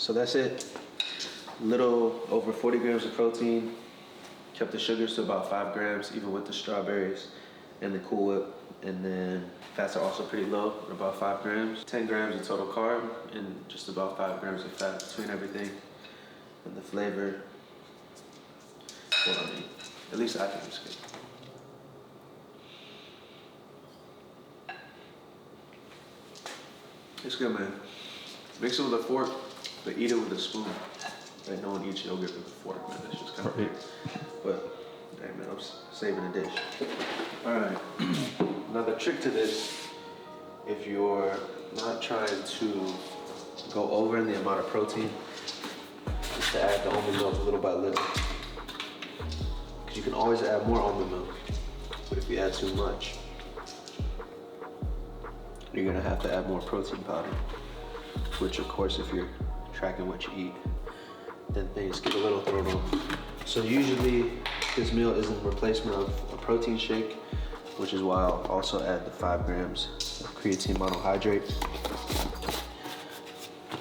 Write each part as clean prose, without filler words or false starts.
So that's it. A little over 40 grams of protein. Kept the sugars to about 5 grams, even with the strawberries and the Cool Whip. And then fats are also pretty low, about 5 grams. 10 grams of total carb and just about 5 grams of fat between everything. And the flavor, well, I mean, at least I think it's good. It's good, man. Mix it with a fork, but eat it with a spoon. Like, no one eats yogurt with a fork, man. That's just kind of weird. But, hey, man, I'm saving a dish. All right. Another trick to this, if you're not trying to go over in the amount of protein, is to add the almond milk little by little. Because you can always add more almond milk, but if you add too much, you're gonna have to add more protein powder, which of course, if you're tracking what you eat, then things get a little thrown off. So usually this meal is in replacement of a protein shake, which is why I'll also add the 5 grams of creatine monohydrate.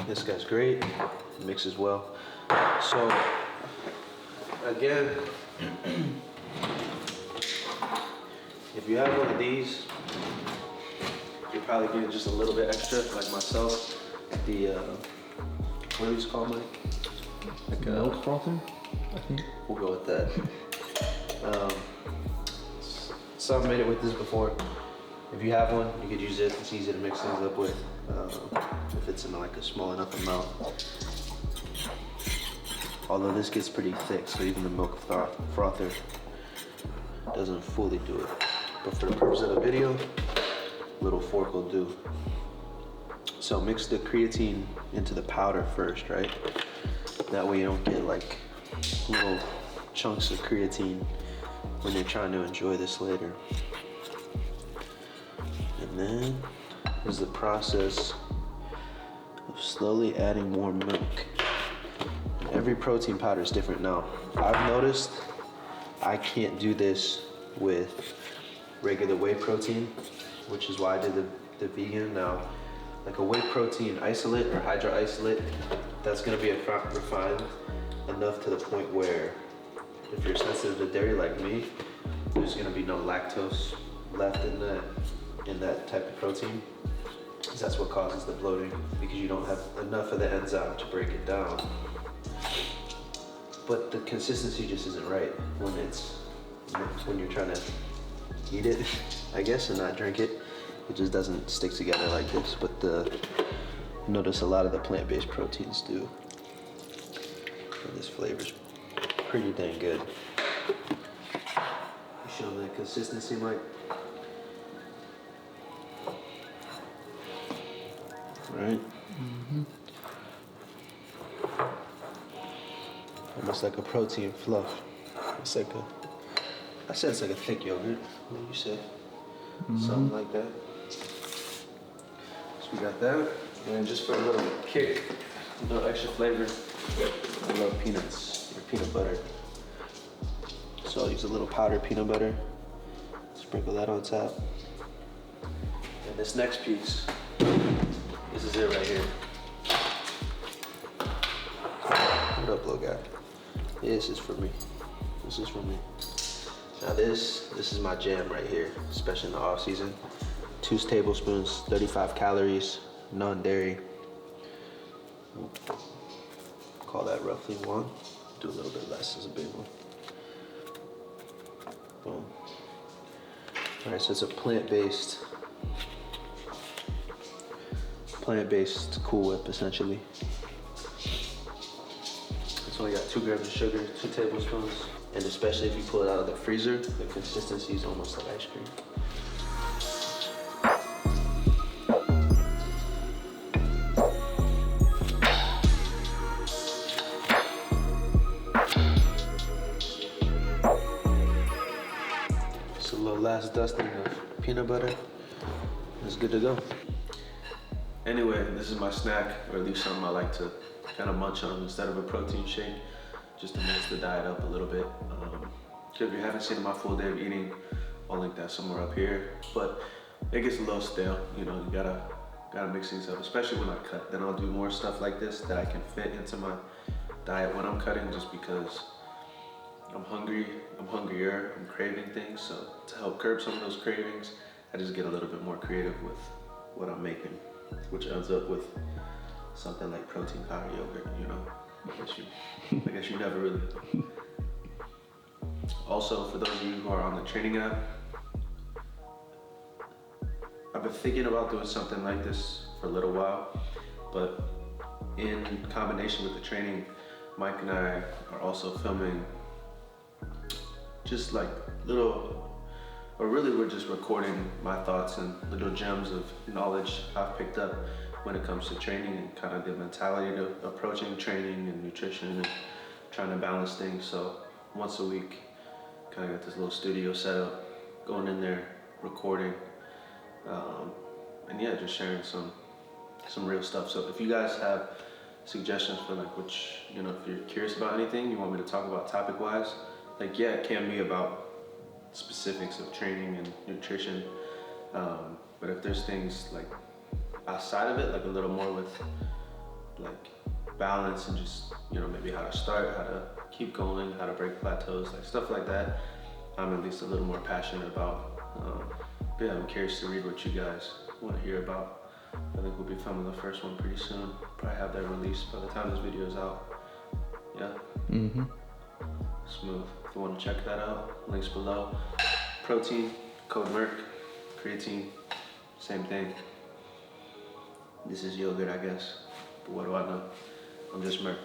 This guy's great, it mixes well. So again, if you have one of these, you're probably getting just a little bit extra, like myself. The, what are these called, Mike? Like milk frother, I think. We'll go with that. So I've made it with this before. If you have one, you could use it. It's easy to mix things up with if it's in like a small enough amount. Although this gets pretty thick, so even the milk frother doesn't fully do it. But for the purpose of the video, little fork will do. So mix the creatine into the powder first, right? That way you don't get like little chunks of creatine when you're trying to enjoy this later. And then is the process of slowly adding more milk. Every protein powder is different. Now, I've noticed I can't do this with regular whey protein, which is why I did the vegan. Now, like a whey protein isolate or hydro isolate, that's gonna be refined enough to the point where if you're sensitive to dairy like me, there's gonna be no lactose left in that type of protein. Because that's what causes the bloating, because you don't have enough of the enzyme to break it down. But the consistency just isn't right when you're trying to eat it, I guess, and not drink it. It just doesn't stick together like this. But notice a lot of the plant-based proteins do. And this flavor's pretty dang good. You show them that consistency, Mike? Right? Mm-hmm. Almost like a protein fluff. It's like I said it's like a thick yogurt. What do you say? Mm-hmm. Something like that. So we got that. And just for a little kick, a little extra flavor, I love peanuts or peanut butter. So I'll use a little powdered peanut butter. Sprinkle that on top. And this next piece, this is it right here. What up, little guy? This is for me. This is for me. Now this is my jam right here, especially in the off season. 2 tablespoons, 35 calories, non-dairy. Call that roughly 1. Do a little bit less, it's a big one. Boom. All right, so it's a plant-based Cool Whip, essentially. It's only got 2 grams of sugar, 2 tablespoons. And especially if you pull it out of the freezer, the consistency is almost like ice cream. Just a little last dusting of peanut butter. It's good to go. Anyway, this is my snack, or at least something I like to kind of munch on instead of a protein shake, just to mix the diet up a little bit. If you haven't seen my full day of eating, I'll link that somewhere up here. But it gets a little stale, you know, you gotta Gotta mix things up, especially when I cut. Then I'll do more stuff like this that I can fit into my diet when I'm cutting, just because I'm hungry, I'm hungrier, I'm craving things. So to help curb some of those cravings, I just get a little bit more creative with what I'm making, which ends up with something like protein powder yogurt, you know. I guess you never really. Also, for those of you who are on the training app, I've been thinking about doing something like this for a little while, but in combination with the training, Mike and I are also filming just like we're just recording my thoughts and little gems of knowledge I've picked up when it comes to training and kind of the mentality to approaching training and nutrition and trying to balance things. So once a week, kind of got this little studio set up, going in there, recording, and yeah, just sharing some real stuff. So if you guys have suggestions for like which, you know, if you're curious about anything, you want me to talk about topic wise, like yeah, it can be about specifics of training and nutrition, but if there's things like outside of it, like a little more with like balance and just, you know, maybe how to start, how to keep going, how to break plateaus, like stuff like that, I'm at least a little more passionate about. But yeah, I'm curious to read what you guys want to hear about. I think we'll be filming the first one pretty soon. Probably have that released by the time this video is out. Yeah. Mm-hmm. Smooth. If you want to check that out, links below. Protein, code MERK. Creatine, same thing. This is yogurt, I guess. But what do I know? I'm just MERK.